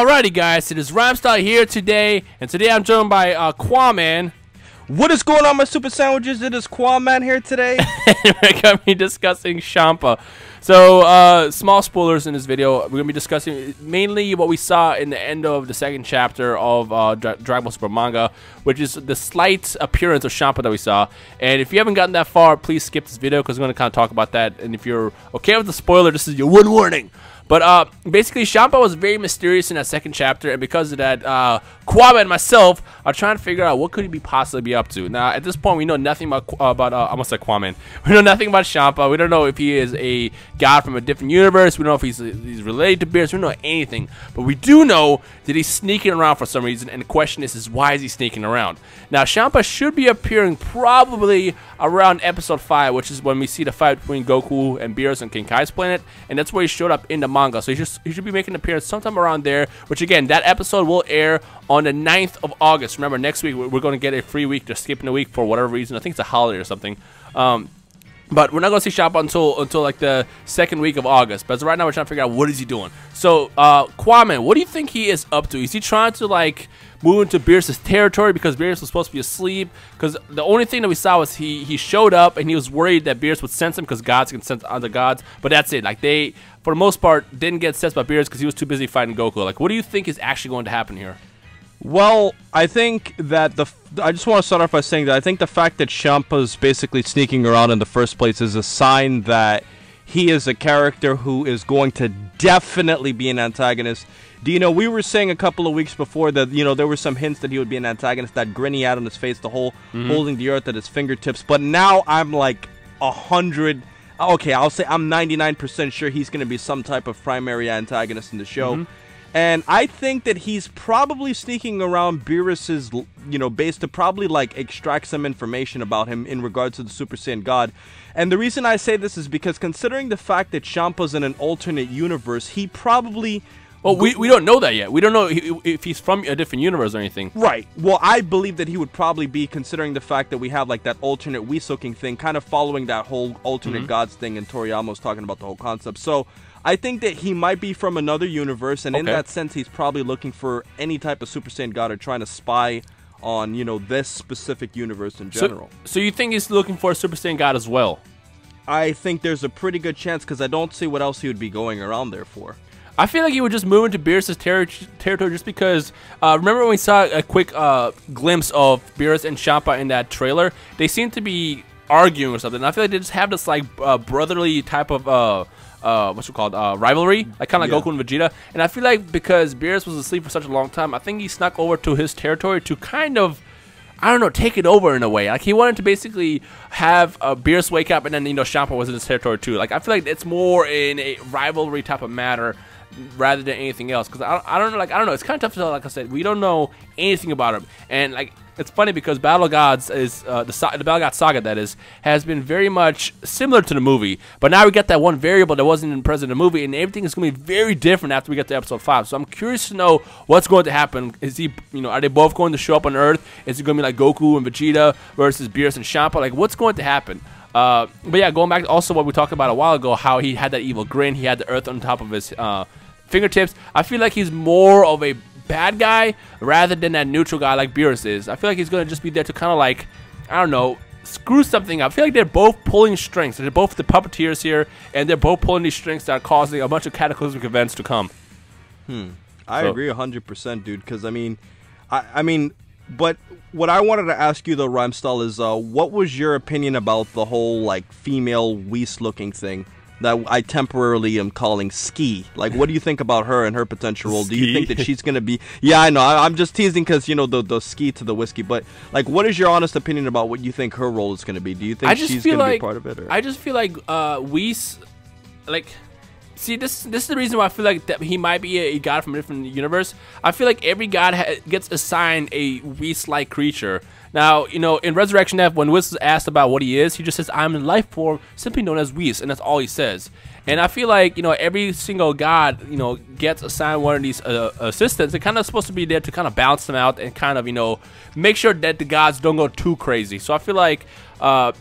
Alrighty guys, it is Rhymestyle here today, and today I'm joined by Quaman. What is going on, my super sandwiches? It is Quaman here today. We're going to be discussing Champa. So, small spoilers in this video. We're going to be discussing mainly what we saw in the end of the second chapter of Dragon Ball Super manga, which is the slight appearance of Champa that we saw. And if you haven't gotten that far, please skip this video because we're going to kind of talk about that. And if you're okay with the spoiler, this is your one warning. But basically, Champa was very mysterious in that second chapter, and because of that, Quaman and myself are trying to figure out what could he possibly be up to. Now, at this point, we know nothing about I almost said Quaman. We know nothing about Champa. We don't know if he is a god from a different universe. We don't know if he's related to Beerus. We don't know anything. But we do know that he's sneaking around for some reason, and the question is why is he sneaking around? Now, Champa should be appearing probably around episode 5, which is when we see the fight between Goku and Beerus on King Kai's planet, and that's where he showed up in the manga. So he should be making an appearance sometime around there, which again, that episode will air on the 9th of August. Remember, next week we're going to get a free week, just skipping a week for whatever reason. I think it's a holiday or something. But we're not going to see Champa until like the second week of August. But as of right now, we're trying to figure out what is he doing. So, Quaman, what do you think he is up to? Is he trying to like move into Beerus' territory because Beerus was supposed to be asleep? Because the only thing that we saw was he showed up and he was worried that Beerus would sense him because gods can sense other gods. But that's it. Like they, for the most part, didn't get sensed by Beerus because he was too busy fighting Goku. Like, what do you think is actually going to happen here? Well, I think that I just want to start off by saying that I think the fact that Champa's basically sneaking around in the first place is a sign that he is a character who is going to definitely be an antagonist. Do you know, we were saying a couple of weeks before that, you know, there were some hints that he would be an antagonist, that grin he had on his face, the whole holding the earth at his fingertips. But now I'm like 100, okay, I'll say I'm 99% sure he's going to be some type of primary antagonist in the show. And I think that he's probably sneaking around Beerus's, you know, base to probably, like, extract some information about him in regards to the Super Saiyan God. And the reason I say this is because considering the fact that Champa's in an alternate universe, he probably... Well, we don't know that yet. We don't know if he's from a different universe or anything. Right. Well, I believe that he would probably be, considering the fact that we have, like, that alternate Whis-looking thing, kind of following that whole alternate gods thing, and Toriyama's talking about the whole concept. So I think that he might be from another universe, and in that sense, he's probably looking for any type of Super Saiyan God or trying to spy on, you know, this specific universe in general. So you think he's looking for a Super Saiyan God as well? I think there's a pretty good chance, because I don't see what else he would be going around there for. I feel like he would just move into Beerus' territory just because, remember when we saw a quick glimpse of Beerus and Champa in that trailer? They seem to be arguing or something. And I feel like they just have this, like, brotherly type of... what's it called, rivalry, like kind of like Goku and Vegeta. And I feel like because Beerus was asleep for such a long time, I think he snuck over to his territory to kind of, I don't know, take it over in a way. Like he wanted to basically have Beerus wake up, and then, you know, Champa was in his territory too. Like I feel like it's more in a rivalry type of matter rather than anything else. Because I don't know, like I don't know, it's kind of tough to tell. Like I said, we don't know anything about him, and like. It's funny because Battle of Gods is the Battle of Gods saga, that is, has been very much similar to the movie, but now we got that one variable that wasn't present in the movie, and everything is going to be very different after we get to episode 5. So I'm curious to know what's going to happen. Is he, you know, are they both going to show up on Earth? Is it going to be like Goku and Vegeta versus Beerus and Champa? Like, what's going to happen? But yeah, going back to also what we talked about a while ago, how he had that evil grin, he had the Earth on top of his fingertips. I feel like he's more of a bad guy rather than that neutral guy like Beerus is. I feel like he's going to just be there to kind of like, I don't know, screw something up. I feel like they're both pulling strings. They're both the puppeteers here, and they're both pulling these strings that are causing a bunch of cataclysmic events to come. I agree 100%, dude, because I mean, but what I wanted to ask you though, Rhymestyle, is what was your opinion about the whole like female Whis-looking thing that I temporarily am calling Ski? Like, what do you think about her and her potential role? Do you think that she's going to be... Yeah, I know. I'm just teasing because, you know, the Ski to the whiskey. But, like, what is your honest opinion about what you think her role is going to be? Do you think she's going to be part of it? Or? I just feel like Whis... Like... See, this is the reason why I feel like that he might be a god from a different universe. I feel like every god gets assigned a Whis-like creature. Now, you know, in Resurrection F, when Whis is asked about what he is, he just says, I'm a life form simply known as Whis, and that's all he says. And I feel like, you know, every single god, you know, gets assigned one of these assistants. They're kind of supposed to be there to kind of balance them out and kind of, you know, make sure that the gods don't go too crazy. So I feel like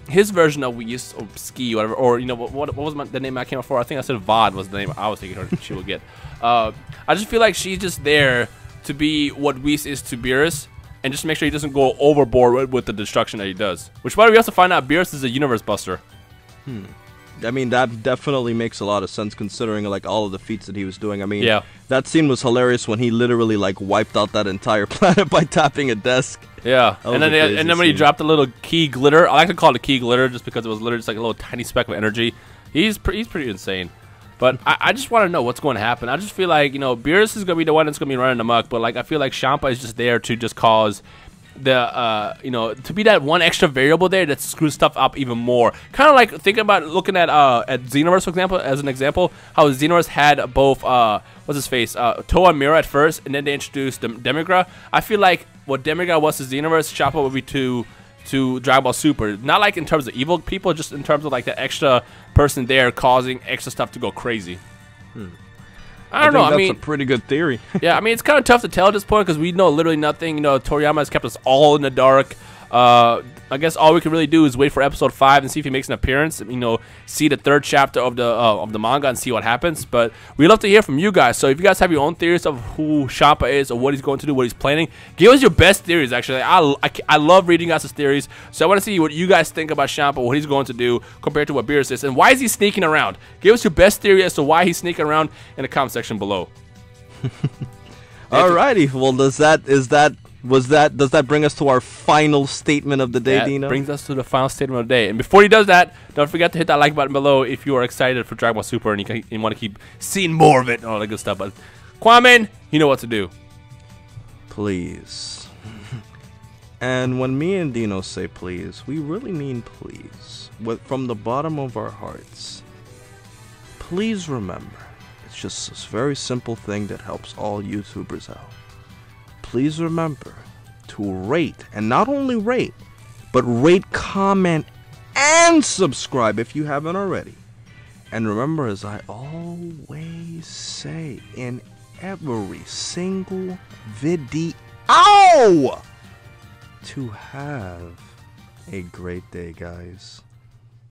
his version of Whis or Ski, whatever, or you know what was the name I came up for? I think I said Vod was the name I was thinking she would get. I just feel like she's just there to be what Whis is to Beerus, and just make sure he doesn't go overboard with the destruction that he does. Which, by the way, we also find out Beerus is a universe buster. I mean, that definitely makes a lot of sense considering like all of the feats that he was doing. I mean, Yeah. that scene was hilarious when he literally like wiped out that entire planet by tapping a desk. Yeah, That was and then a crazy when he scene. dropped the little key glitter, I like to call it a key glitter just because it was literally just like a little tiny speck of energy. He's pretty insane. But I just want to know what's going to happen. I just feel like, you know, Beerus is going to be the one that's going to be running amok, but like I feel like Champa is just there to just cause the you know, to be that one extra variable there that screws stuff up even more. Kind of like thinking about looking at Xenoverse, for example, as an example, how Xenoverse had both what's his face, Toa and Mira at first, and then they introduced Demigra. I feel like what Demigra was to Xenoverse, Champa would be to Dragon Ball Super. Not like in terms of evil people, just in terms of like the extra person there causing extra stuff to go crazy. I don't know. I mean, that's a pretty good theory. yeah, I mean, it's kind of tough to tell at this point because we know literally nothing. You know, Toriyama has kept us all in the dark. I guess all we can really do is wait for episode 5 and see if he makes an appearance. You know, see the 3rd chapter of the manga and see what happens. But we love to hear from you guys. So if you guys have your own theories of who Champa is or what he's going to do, what he's planning, give us your best theories. Actually, I love reading you guys' theories. So I want to see what you guys think about Champa, what he's going to do compared to what Beerus is, and why is he sneaking around? Give us your best theory as to why he's sneaking around in the comment section below. Alrighty, well, does that bring us to our final statement of the day, That Dino? brings us to the final statement of the day. And before he does that, don't forget to hit that like button below if you are excited for Dragon Ball Super and you want to keep seeing more of it and all that good stuff. But Kwame, you know what to do. Please. And when me and Dino say please, we really mean please. From the bottom of our hearts. Please remember, it's just this very simple thing that helps all YouTubers out. Please remember to rate, and not only rate, but rate, comment, and subscribe if you haven't already. And remember, as I always say in every single video, to have a great day, guys.